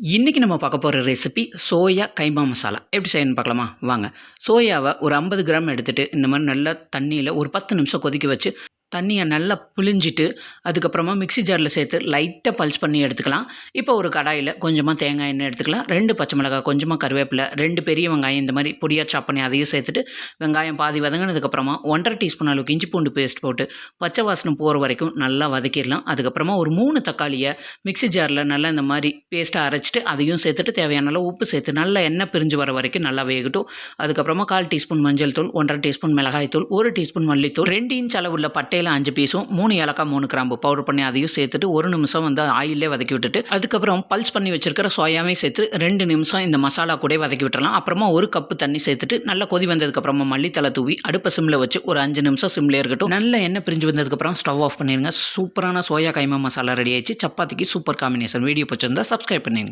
இன்றைக்கி நம்ம பார்க்க போகிற ரெசிபி சோயா கைமா மசாலா எப்படி செய்யணும்னு பார்க்கலாமா வாங்க. சோயாவை ஒரு 50 கிராம் எடுத்துகிட்டு இந்த மாதிரி நல்லா தண்ணியில் ஒரு 10 நிமிஷம் கொதிக்க வச்சு தண்ணியை நல்லா பிழிஞ்சிட்டு அதுக்கப்புறமா மிக்ஸி ஜாரில் சேர்த்து லைட்டாக பல்ஸ் பண்ணி எடுத்துக்கலாம். இப்போ ஒரு கடாயில் கொஞ்சமாக தேங்காய் எண்ணெய் எடுத்துக்கலாம். 2 பச்சை மிளகாய், கொஞ்சமாக கருவேப்பிலை, 2 பெரிய வெங்காயம் இந்த மாதிரி பொடியாக சாப் பண்ணி அதையும் சேர்த்துட்டு வெங்காயம் பாதி வதங்கினதுக்கப்புறமா 1.5 டீஸ்பூன் அளவுக்கு இஞ்சி பூண்டு பேஸ்ட் போட்டு பச்சை வாசனை போகிற வரைக்கும் நல்லா வதக்கிடலாம். அதுக்கப்புறமா ஒரு 3 தக்காளியை மிக்ஸி ஜாரில் நல்லா இந்த மாதிரி பேஸ்ட்டாக அரைச்சிட்டு அதையும் சேர்த்துட்டு தேவையான அளவு உப்பு சேர்த்து நல்லா எண்ணெய் பிரிஞ்சு வர வரைக்கும் நல்லா வேகட்டும். அதுக்கப்புறமா 1/4 டீஸ்பூன் மஞ்சள் தூள், 1.5 டீஸ்பூன் மிளகாய் தூள், 1 டீஸ்பூன் மல்லித்தூள், 2 இன்ச் அளவுள்ள பட்டை 5 பீஸும், 3 ஏலக்காய், 3 கிராம்பு பவுடர் பண்ணி அதையும் சேர்த்துட்டு 1 நிமிஷம் ஆயிலே வதக்கி விட்டுட்டு அதுக்கப்புறம் பல்ஸ் பண்ணி வச்சிருக்கிற சோயாவையும் சேர்த்து 2 நிமிஷம் இந்த மசாலா கூட வதக்கி விட்டுறலாம். அப்புறமா 1 கப்பு தண்ணி சேர்த்துட்டு நல்லா கொதி வந்ததுக்கப்புறமா மல்லித்தலை தூவி அடுப்பை சிம்மில் வச்சு ஒரு 5 நிமிஷம் சிம்லேயே இருக்கட்டும். நல்ல எண்ணெய் பிரிஞ்சு வந்ததுக்கப்புறம் ஸ்டவ் ஆஃப் பண்ணிடுங்க. சூப்பரான சோயா கைமா மசாலா ரெடி ஆயிடுச்சு. சப்பாத்திக்கு சூப்பர் காம்பினேஷன். வீடியோ பிடிச்சிருந்தா சப்ஸ்கிரைப் பண்ணிடுங்க.